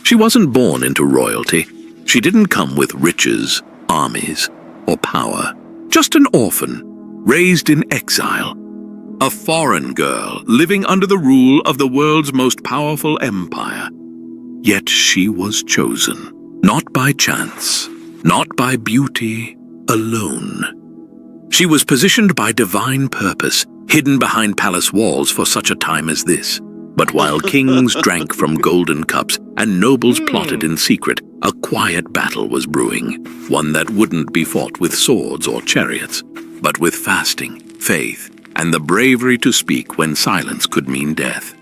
She wasn't born into royalty. She didn't come with riches, armies, or power. Just an orphan, raised in exile. A foreign girl living under the rule of the world's most powerful empire. Yet she was chosen, not by chance, not by beauty alone. She was positioned by divine purpose, hidden behind palace walls for such a time as this. But while kings drank from golden cups and nobles plotted in secret, a quiet battle was brewing, one that wouldn't be fought with swords or chariots, but with fasting, faith, and the bravery to speak when silence could mean death.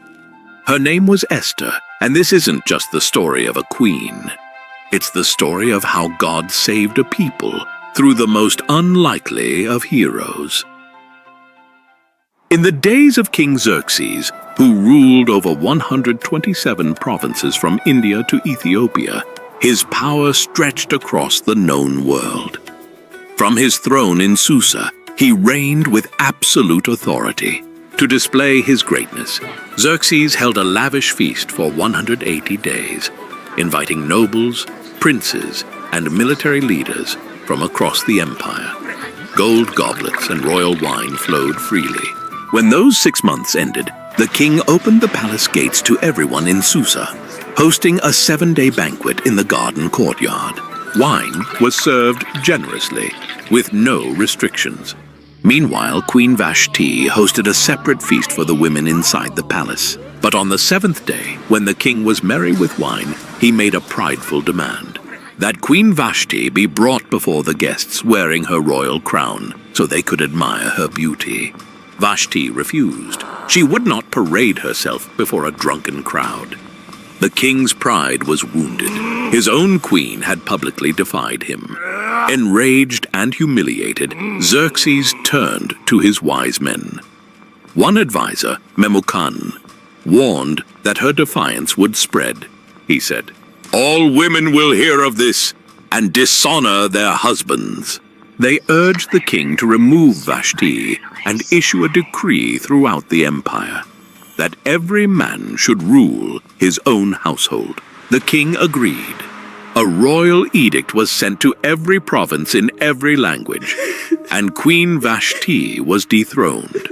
Her name was Esther, and this isn't just the story of a queen. It's the story of how God saved a people through the most unlikely of heroes. In the days of King Xerxes, who ruled over 127 provinces from India to Ethiopia, his power stretched across the known world. From his throne in Susa, he reigned with absolute authority. To display his greatness, Xerxes held a lavish feast for 180 days, inviting nobles, princes, and military leaders from across the empire. Gold goblets and royal wine flowed freely. When those 6 months ended, the king opened the palace gates to everyone in Susa, hosting a 7-day banquet in the garden courtyard. Wine was served generously, with no restrictions. Meanwhile, Queen Vashti hosted a separate feast for the women inside the palace. But on the 7th day, when the king was merry with wine, he made a prideful demand: that Queen Vashti be brought before the guests wearing her royal crown, so they could admire her beauty. Vashti refused. She would not parade herself before a drunken crowd. The king's pride was wounded. His own queen had publicly defied him. Enraged and humiliated, Xerxes turned to his wise men. One advisor, Memucan, warned that her defiance would spread. He said, "All women will hear of this and dishonor their husbands." They urged the king to remove Vashti and issue a decree throughout the empire that every man should rule his own household. The king agreed. A royal edict was sent to every province in every language, and Queen Vashti was dethroned.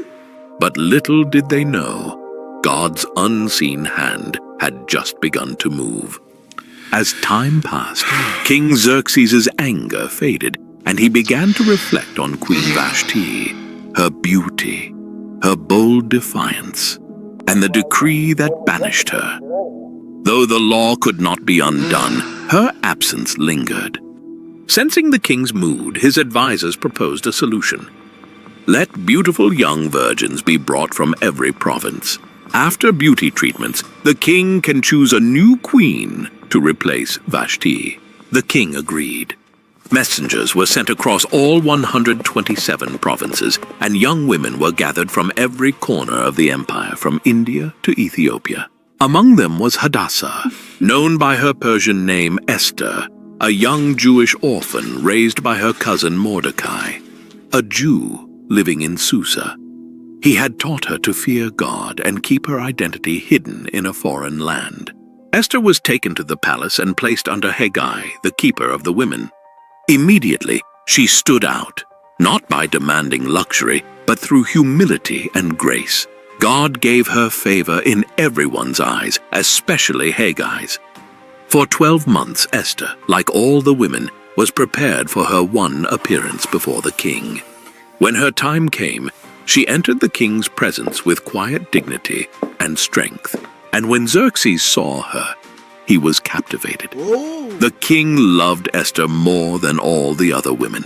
But little did they know, God's unseen hand had just begun to move. As time passed, King Xerxes' anger faded, and he began to reflect on Queen Vashti, her beauty, her bold defiance, and the decree that banished her. Though the law could not be undone, her absence lingered. Sensing the king's mood, his advisors proposed a solution. Let beautiful young virgins be brought from every province. After beauty treatments, the king can choose a new queen to replace Vashti. The king agreed. Messengers were sent across all 127 provinces, and young women were gathered from every corner of the empire, from India to Ethiopia. Among them was Hadassah, known by her Persian name Esther, a young Jewish orphan raised by her cousin Mordecai, a Jew living in Susa. He had taught her to fear God and keep her identity hidden in a foreign land. Esther was taken to the palace and placed under Haggai, the keeper of the women. Immediately, she stood out, not by demanding luxury, but through humility and grace. God gave her favor in everyone's eyes, especially Haggai's. For 12 months, Esther, like all the women, was prepared for her one appearance before the king. When her time came, she entered the king's presence with quiet dignity and strength. And when Xerxes saw her, he was captivated. The king loved Esther more than all the other women.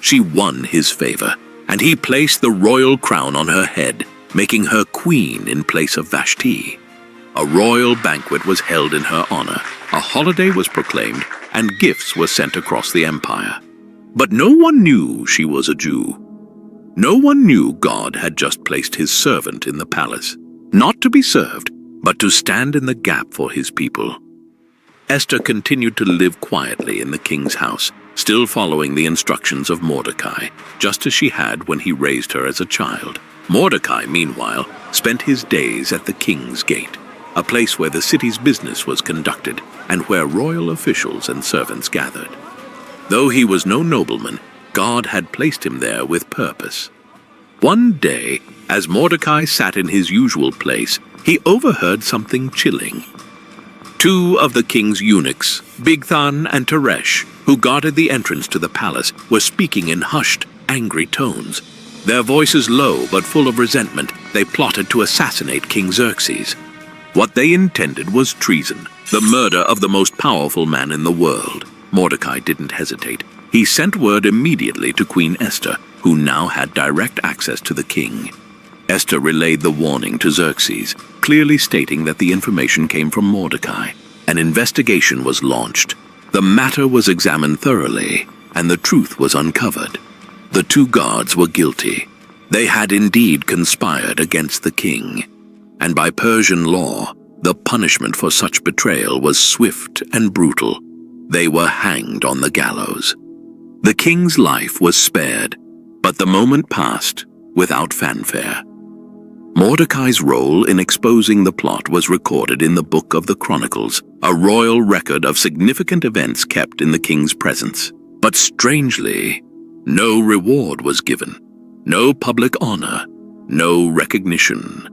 She won his favor, and he placed the royal crown on her head, making her queen in place of Vashti. A royal banquet was held in her honor, a holiday was proclaimed, and gifts were sent across the empire. But no one knew she was a Jew. No one knew God had just placed his servant in the palace, not to be served, but to stand in the gap for his people. Esther continued to live quietly in the king's house, still following the instructions of Mordecai, just as she had when he raised her as a child. Mordecai, meanwhile, spent his days at the king's gate. a place where the city's business was conducted and where royal officials and servants gathered. Though he was no nobleman, God had placed him there with purpose. One day, as Mordecai sat in his usual place, he overheard something chilling. Two of the king's eunuchs, Bigthan and Teresh, who guarded the entrance to the palace, were speaking in hushed, angry tones. Their voices low but full of resentment, they plotted to assassinate King Xerxes. What they intended was treason, the murder of the most powerful man in the world. Mordecai didn't hesitate. He sent word immediately to Queen Esther, who now had direct access to the king. Esther relayed the warning to Xerxes, clearly stating that the information came from Mordecai. An investigation was launched. The matter was examined thoroughly, and the truth was uncovered. The two guards were guilty. They had indeed conspired against the king. And by Persian law, the punishment for such betrayal was swift and brutal. They were hanged on the gallows. The king's life was spared, but the moment passed without fanfare. Mordecai's role in exposing the plot was recorded in the Book of the Chronicles, a royal record of significant events kept in the king's presence. But strangely, no reward was given, no public honor, no recognition,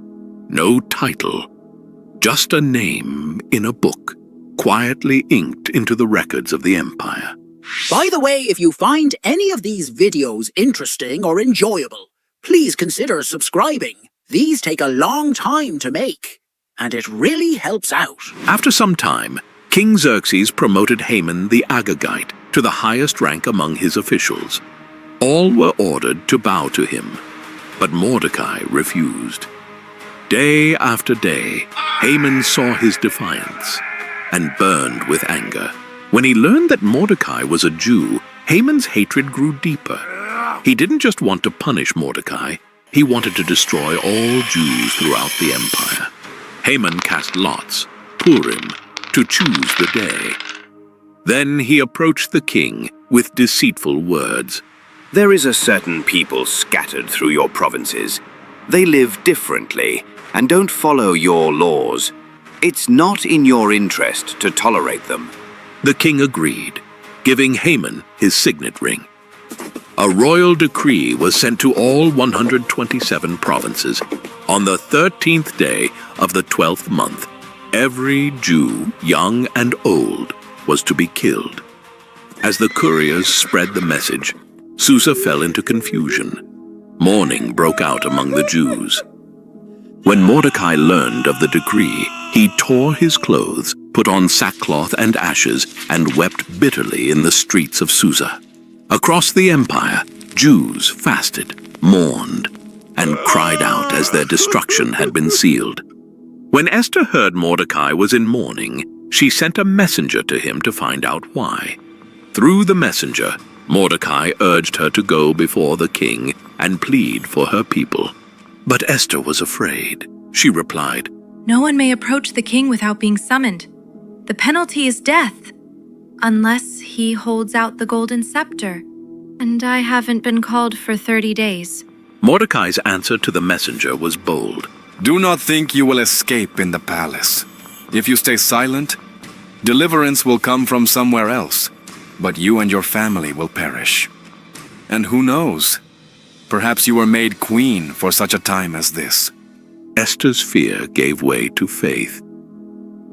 no title, just a name in a book, quietly inked into the records of the empire. By the way, if you find any of these videos interesting or enjoyable, please consider subscribing. These take a long time to make, and it really helps out. After some time, King Xerxes promoted Haman the Agagite to the highest rank among his officials. All were ordered to bow to him, but Mordecai refused. Day after day, Haman saw his defiance and burned with anger. When he learned that Mordecai was a Jew, Haman's hatred grew deeper. He didn't just want to punish Mordecai, he wanted to destroy all Jews throughout the empire. Haman cast lots, Purim, to choose the day. Then he approached the king with deceitful words. There is a certain people scattered through your provinces. They live differently and don't follow your laws. It's not in your interest to tolerate them. The king agreed, giving Haman his signet ring. A royal decree was sent to all 127 provinces. On the 13th day of the 12th month, every Jew, young and old, was to be killed. As the couriers spread the message, Susa fell into confusion. Mourning broke out among the Jews. When Mordecai learned of the decree, he tore his clothes, put on sackcloth and ashes, and wept bitterly in the streets of Susa. Across the empire, Jews fasted, mourned, and cried out as their destruction had been sealed. When Esther heard Mordecai was in mourning, she sent a messenger to him to find out why. Through the messenger, Mordecai urged her to go before the king and plead for her people. But Esther was afraid. She replied, "No one may approach the king without being summoned. The penalty is death, unless he holds out the golden scepter. And I haven't been called for 30 days. Mordecai's answer to the messenger was bold. Do not think you will escape in the palace. If you stay silent, deliverance will come from somewhere else, but you and your family will perish. And who knows? Perhaps you were made queen for such a time as this." Esther's fear gave way to faith.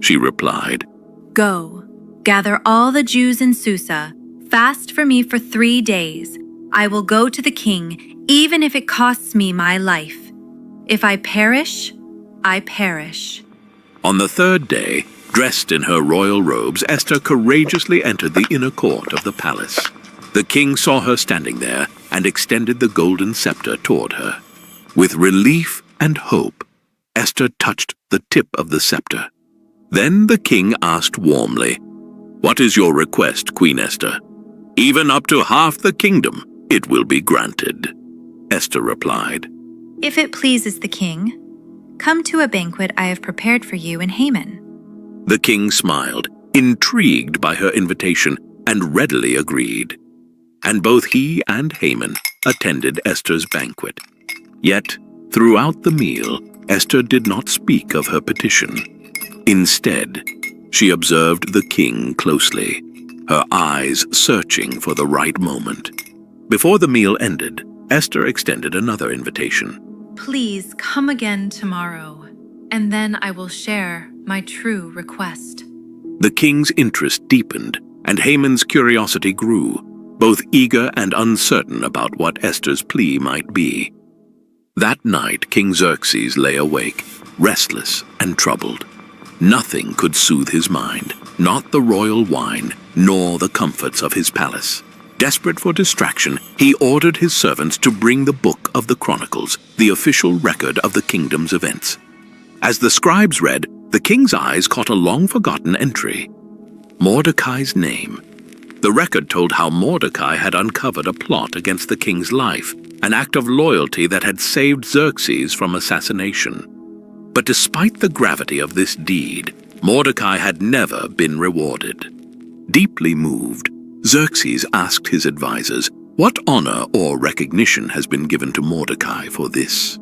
She replied, Go, gather all the Jews in Susa, fast for me for 3 days. I will go to the king, even if it costs me my life. If I perish, I perish. On the third day, dressed in her royal robes, Esther courageously entered the inner court of the palace. The king saw her standing there and extended the golden scepter toward her. With relief and hope, Esther touched the tip of the scepter. Then the king asked warmly, "What is your request, Queen Esther? Even up to half the kingdom, it will be granted." Esther replied, If it pleases the king, come to a banquet I have prepared for you and Haman. The king smiled, intrigued by her invitation, and readily agreed. And both he and Haman attended Esther's banquet. Yet, throughout the meal, Esther did not speak of her petition. Instead, she observed the king closely, her eyes searching for the right moment. Before the meal ended, Esther extended another invitation. Please come again tomorrow, and then I will share my true request. The king's interest deepened, and Haman's curiosity grew, both eager and uncertain about what Esther's plea might be. That night, King Xerxes lay awake, restless and troubled. Nothing could soothe his mind, not the royal wine, nor the comforts of his palace. Desperate for distraction, he ordered his servants to bring the Book of the Chronicles, the official record of the kingdom's events. As the scribes read, the king's eyes caught a long-forgotten entry: Mordecai's name. The record told how Mordecai had uncovered a plot against the king's life, an act of loyalty that had saved Xerxes from assassination. But despite the gravity of this deed, Mordecai had never been rewarded. Deeply moved, Xerxes asked his advisors, "What honor or recognition has been given to Mordecai for this?"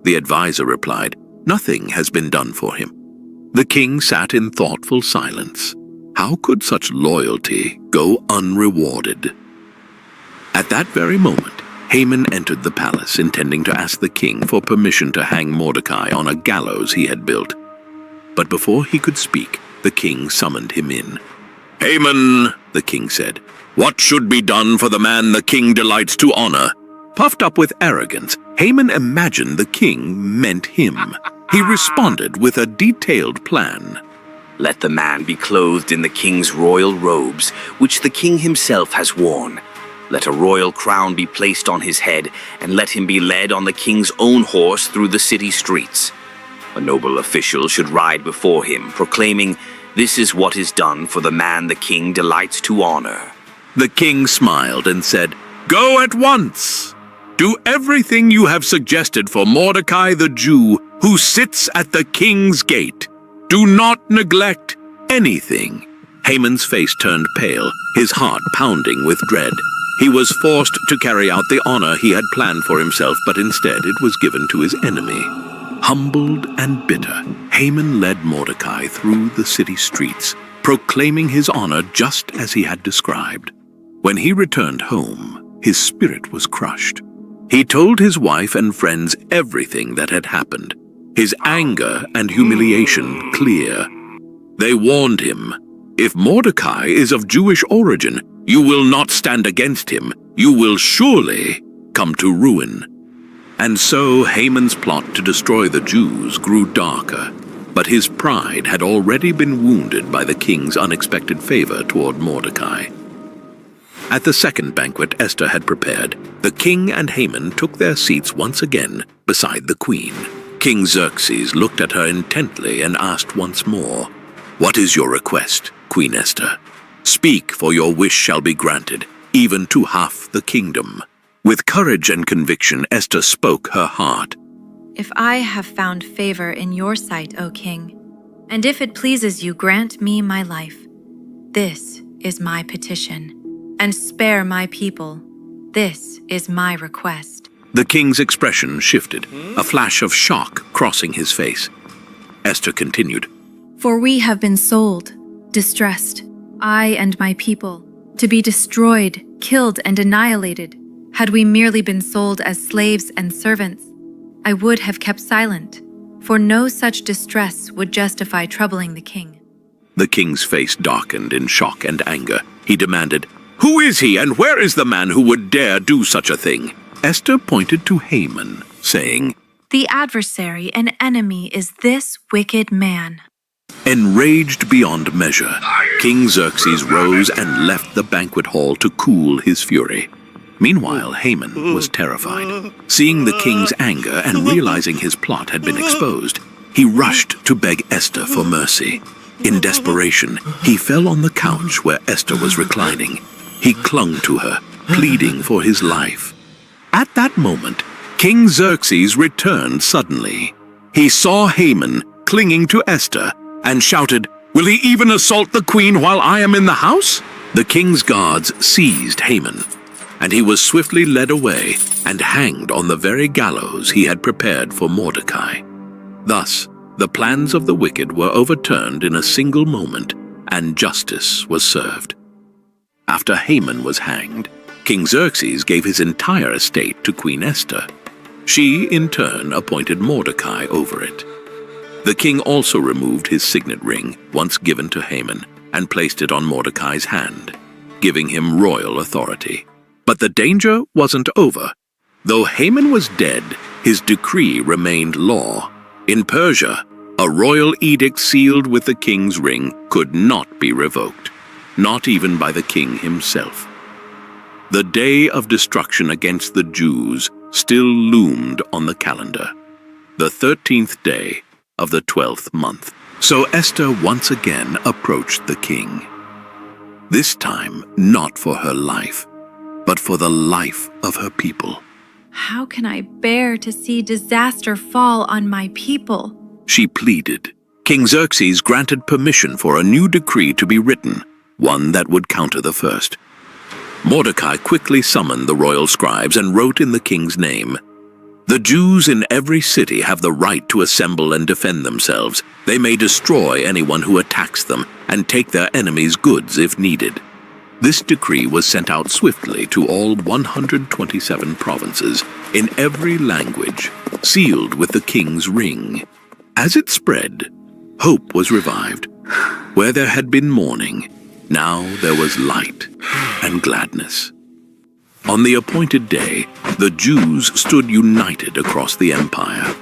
The advisor replied, "Nothing has been done for him." The king sat in thoughtful silence. How could such loyalty go unrewarded? At that very moment, Haman entered the palace, intending to ask the king for permission to hang Mordecai on a gallows he had built. But before he could speak, the king summoned him in. "Haman," the king said, "what should be done for the man the king delights to honor?" Puffed up with arrogance, Haman imagined the king meant him. He responded with a detailed plan. Let the man be clothed in the king's royal robes, which the king himself has worn. Let a royal crown be placed on his head, and let him be led on the king's own horse through the city streets. A noble official should ride before him, proclaiming, "This is what is done for the man the king delights to honor." The king smiled and said, "Go at once. Do everything you have suggested for Mordecai the Jew, who sits at the king's gate. Do not neglect anything." Haman's face turned pale, his heart pounding with dread. He was forced to carry out the honor he had planned for himself, but instead it was given to his enemy. Humbled and bitter, Haman led Mordecai through the city streets, proclaiming his honor just as he had described. When he returned home, his spirit was crushed. He told his wife and friends everything that had happened, his anger and humiliation clear. They warned him, "If Mordecai is of Jewish origin, you will not stand against him. You will surely come to ruin." And so Haman's plot to destroy the Jews grew darker, but his pride had already been wounded by the king's unexpected favor toward Mordecai. At the second banquet Esther had prepared, the king and Haman took their seats once again beside the queen. King Xerxes looked at her intently and asked once more, "What is your request, Queen Esther? Speak, for your wish shall be granted, even to half the kingdom." With courage and conviction, Esther spoke her heart. If I have found favor in your sight, O king, and if it pleases you, grant me my life. This is my petition, and spare my people. This is my request. The king's expression shifted, a flash of shock crossing his face. Esther continued, For we have been sold, distressed, I and my people, to be destroyed, killed, and annihilated. Had we merely been sold as slaves and servants, I would have kept silent, for no such distress would justify troubling the king. The king's face darkened in shock and anger. He demanded, "Who is he, and where is the man who would dare do such a thing?" Esther pointed to Haman, saying, The adversary and enemy is this wicked man. Enraged beyond measure, King Xerxes rose and left the banquet hall to cool his fury. Meanwhile, Haman was terrified. Seeing the king's anger and realizing his plot had been exposed, he rushed to beg Esther for mercy. In desperation, he fell on the couch where Esther was reclining. He clung to her, pleading for his life. At that moment, King Xerxes returned suddenly. He saw Haman clinging to Esther and shouted, "Will he even assault the queen while I am in the house?" The king's guards seized Haman, and he was swiftly led away and hanged on the very gallows he had prepared for Mordecai. Thus, The plans of the wicked were overturned in a single moment, and justice was served. After Haman was hanged, King Xerxes gave his entire estate to Queen Esther. She, in turn, appointed Mordecai over it. The king also removed his signet ring, once given to Haman, and placed it on Mordecai's hand, giving him royal authority. But the danger wasn't over. Though Haman was dead, his decree remained law. In Persia, a royal edict sealed with the king's ring could not be revoked, not even by the king himself. The day of destruction against the Jews still loomed on the calendar, the 13th day of the 12th month. So Esther once again approached the king. This time not for her life, but for the life of her people. How can I bear to see disaster fall on my people? She pleaded. King Xerxes granted permission for a new decree to be written, one that would counter the first. Mordecai quickly summoned the royal scribes and wrote in the king's name, "The Jews in every city have the right to assemble and defend themselves. They may destroy anyone who attacks them and take their enemies' goods if needed." This decree was sent out swiftly to all 127 provinces in every language, sealed with the king's ring. As it spread, hope was revived. Where there had been mourning, now there was light and gladness. On the appointed day, the Jews stood united across the empire.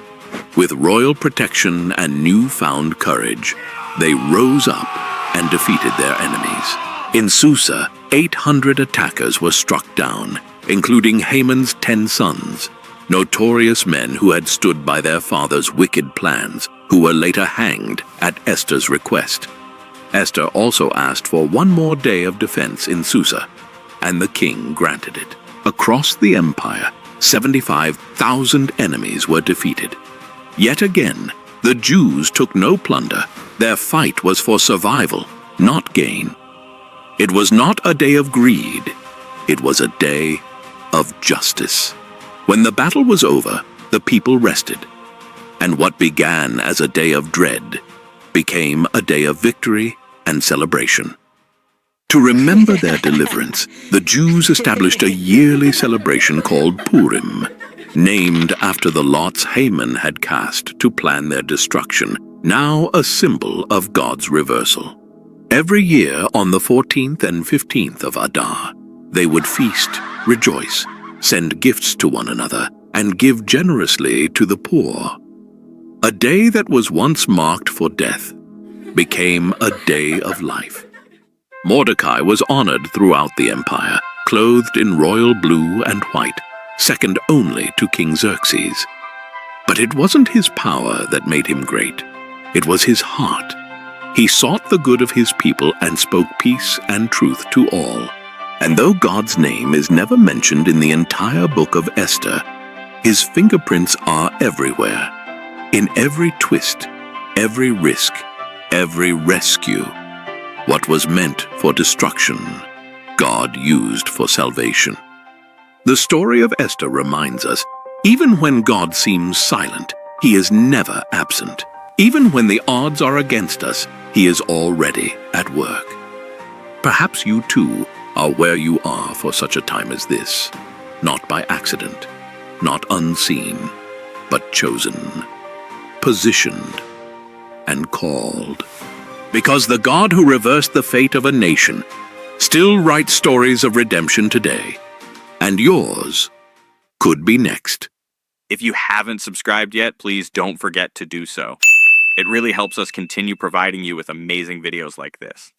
With royal protection and newfound courage, they rose up and defeated their enemies. In Susa, 800 attackers were struck down, including Haman's 10 sons, notorious men who had stood by their father's wicked plans, who were later hanged at Esther's request. Esther also asked for one more day of defense in Susa, and the king granted it. Across the empire, 75,000 enemies were defeated. Yet again, the Jews took no plunder. Their fight was for survival, not gain. It was not a day of greed. It was a day of justice. When the battle was over, the people rested, and what began as a day of dread became a day of victory and celebration. To remember their deliverance, the Jews established a yearly celebration called Purim, named after the lots Haman had cast to plan their destruction, now a symbol of God's reversal. Every year on the 14th and 15th of Adar, they would feast, rejoice, send gifts to one another, and give generously to the poor. A day that was once marked for death became a day of life. Mordecai was honored throughout the empire, clothed in royal blue and white, second only to King Xerxes. But it wasn't his power that made him great. It was his heart. He sought the good of his people and spoke peace and truth to all. And though God's name is never mentioned in the entire Book of Esther, his fingerprints are everywhere. In every twist, every risk, every rescue. What was meant for destruction, God used for salvation. The story of Esther reminds us, even when God seems silent, he is never absent. Even when the odds are against us, he is already at work. Perhaps you too are where you are for such a time as this, not by accident, not unseen, but chosen, positioned, and called. Because the God who reversed the fate of a nation still writes stories of redemption today, and yours could be next. If you haven't subscribed yet, please don't forget to do so. It really helps us continue providing you with amazing videos like this.